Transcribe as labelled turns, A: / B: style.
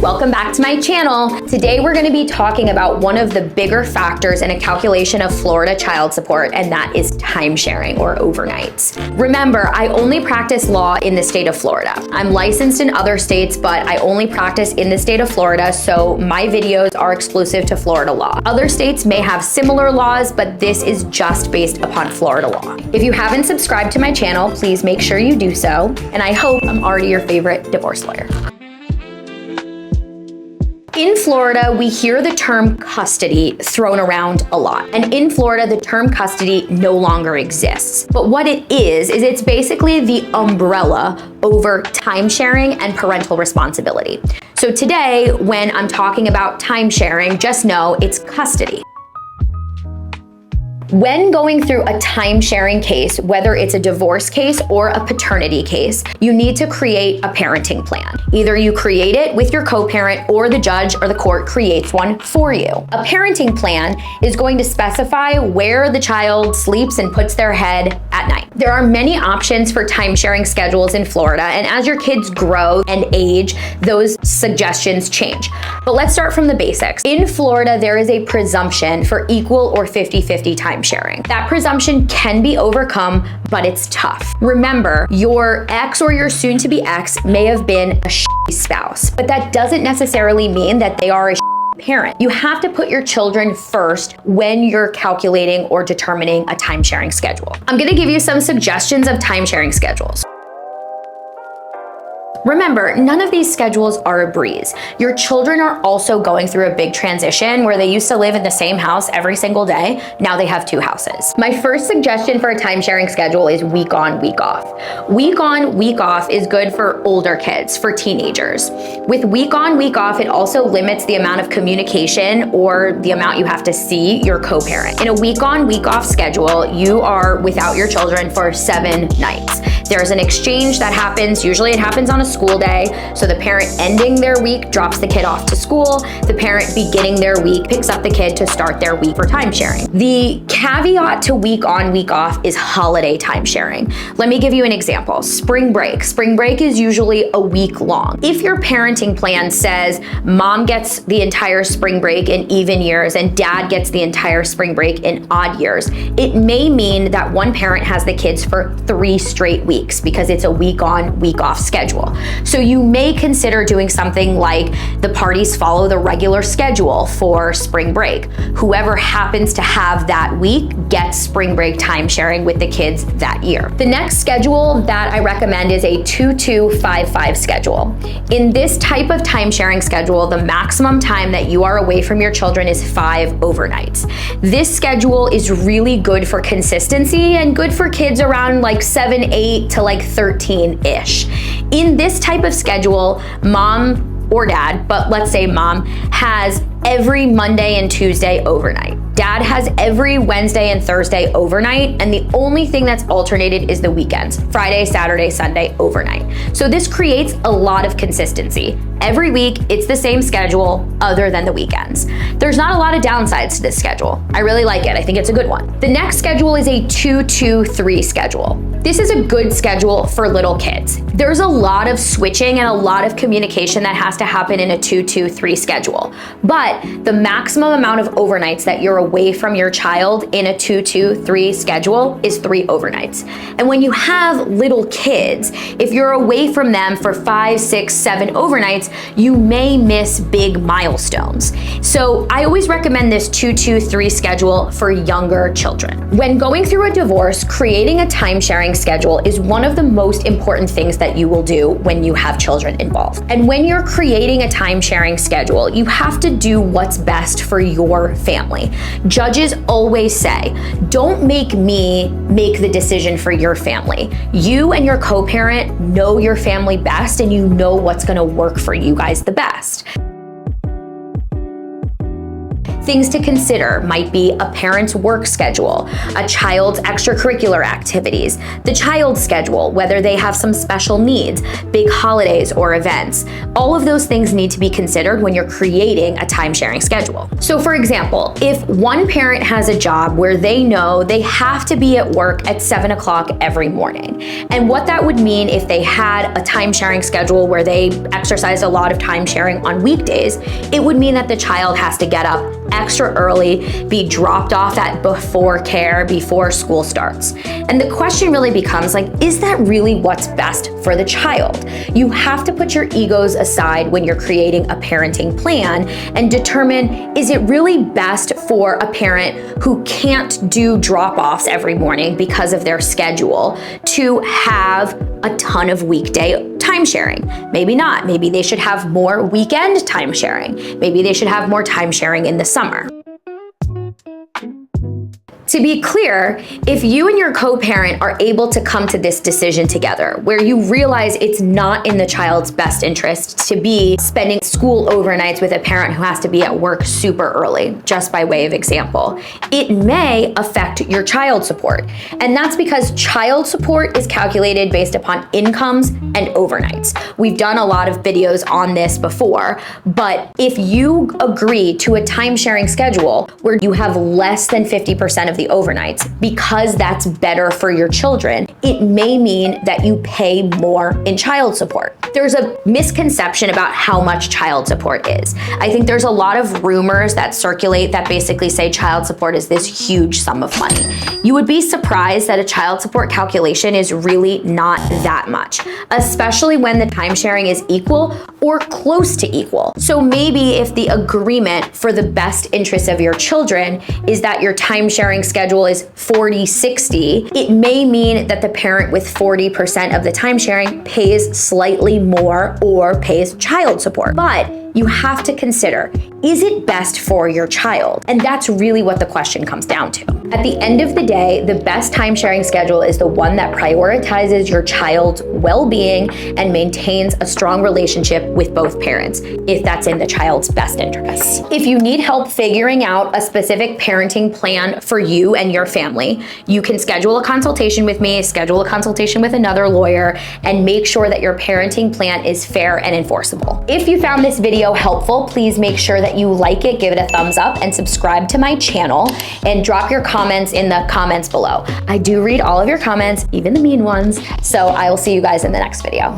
A: Welcome back to my channel. Today we're going to be talking about one of the bigger factors in a calculation of Florida child support, and that is timesharing or overnights. Remember, I only practice law in the state of Florida. I'm licensed in other states, but I only practice in the state of Florida, so my videos are exclusive to Florida law. Other states may have similar laws, but this is just based upon Florida law. If you haven't subscribed to my channel, please make sure you do so, and I hope I'm already your favorite divorce lawyer. In Florida, we hear the term custody thrown around a lot. And in Florida, the term custody no longer exists. But what it is it's basically the umbrella over timesharing and parental responsibility. So today, when I'm talking about timesharing, just know it's custody. When going through a time-sharing case, whether it's a divorce case or a paternity case, you need to create a parenting plan. Either you create it with your co-parent or the judge or the court creates one for you. A parenting plan is going to specify where the child sleeps and puts their head at night. There are many options for time-sharing schedules in Florida, and as your kids grow and age, those suggestions change. But let's start from the basics. In Florida, there is a presumption for equal or 50-50 time sharing. That presumption can be overcome, but it's tough. Remember, your ex or your soon-to-be ex may have been a shitty spouse, but that doesn't necessarily mean that they are a shitty parent. You have to put your children first when you're calculating or determining a time-sharing schedule. I'm gonna give you some suggestions of time-sharing schedules. Remember, none of these schedules are a breeze. Your children are also going through a big transition where they used to live in the same house every single day. Now they have two houses. My first suggestion for a time-sharing schedule is week on, week off. Week on, week off is good for older kids, for teenagers. With week on, week off, it also limits the amount of communication or the amount you have to see your co-parent. In a week on, week off schedule, you are without your children for 7 nights. There's an exchange that happens. Usually it happens on a school day. So the parent ending their week drops the kid off to school. The parent beginning their week picks up the kid to start their week for time sharing. The caveat to week on, week off is holiday time sharing. Let me give you an example. Spring break. Spring break is usually a week long. If your parenting plan says mom gets the entire spring break in even years and dad gets the entire spring break in odd years, it may mean that one parent has the kids for 3 straight weeks because it's a week on, week off schedule. So you may consider doing something like the parties follow the regular schedule for spring break. Whoever happens to have that week gets spring break time sharing with the kids that year. The next schedule that I recommend is a 2-2-5-5 schedule. In this type of time sharing schedule, the maximum time that you are away from your children is 5 overnights. This schedule is really good for consistency and good for kids around like 7, 8 to like 13-ish. In this type of schedule, mom or dad, but let's say mom, has every Monday and Tuesday overnight. Dad has every Wednesday and Thursday overnight, and the only thing that's alternated is the weekends, Friday, Saturday, Sunday overnight. So this creates a lot of consistency. Every week, it's the same schedule other than the weekends. There's not a lot of downsides to this schedule. I really like it. I think it's a good one. The next schedule is a 2-2-3 schedule. This is a good schedule for little kids. There's a lot of switching and a lot of communication that has to happen in a 2-2-3 schedule. But the maximum amount of overnights that you're away from your child in a 2-2-3 schedule is 3 overnights. And when you have little kids, if you're away from them for 5, 6, 7 overnights, you may miss big milestones. So I always recommend this 2-2-3 schedule for younger children. When going through a divorce, creating a time-sharing schedule is one of the most important things that you will do when you have children involved. And when you're creating a time-sharing schedule, you have to do what's best for your family. Judges always say, don't make me make the decision for your family. You and your co-parent know your family best, and you know what's going to work for you guys the best. Things to consider might be a parent's work schedule, a child's extracurricular activities, the child's schedule, whether they have some special needs, big holidays or events. All of those things need to be considered when you're creating a time-sharing schedule. So for example, if one parent has a job where they know they have to be at work at 7 o'clock every morning, and what that would mean if they had a time-sharing schedule where they exercised a lot of time sharing on weekdays, it would mean that the child has to get up extra early, be dropped off at before care, before school starts. And the question really becomes like, is that really what's best for the child? You have to put your egos aside when you're creating a parenting plan and determine, is it really best for a parent who can't do drop-offs every morning because of their schedule to have a ton of weekday time sharing? Maybe not. Maybe they should have more weekend time sharing. Maybe they should have more time sharing in the summer. To be clear, if you and your co-parent are able to come to this decision together, where you realize it's not in the child's best interest to be spending school overnights with a parent who has to be at work super early, just by way of example, it may affect your child support. And that's because child support is calculated based upon incomes and overnights. We've done a lot of videos on this before, but if you agree to a time-sharing schedule where you have less than 50% of the overnights, because that's better for your children, it may mean that you pay more in child support. There's a misconception about how much child support is. I think there's a lot of rumors that circulate that basically say child support is this huge sum of money. You would be surprised that a child support calculation is really not that much, especially when the time sharing is equal or close to equal. So maybe if the agreement for the best interests of your children is that your time sharing schedule is 40-60, it may mean that the parent with 40% of the time sharing pays slightly more or pays child support. But you have to consider, is it best for your child? And that's really what the question comes down to. At the end of the day, the best time-sharing schedule is the one that prioritizes your child's well-being and maintains a strong relationship with both parents, if that's in the child's best interests. If you need help figuring out a specific parenting plan for you and your family, you can schedule a consultation with me, schedule a consultation with another lawyer, and make sure that your parenting plan is fair and enforceable. If you found this video helpful, please make sure that you like it, give it a thumbs up, and subscribe to my channel, and drop your comments in the comments below. I do read all of your comments, even the mean ones, so I will see you guys in the next video.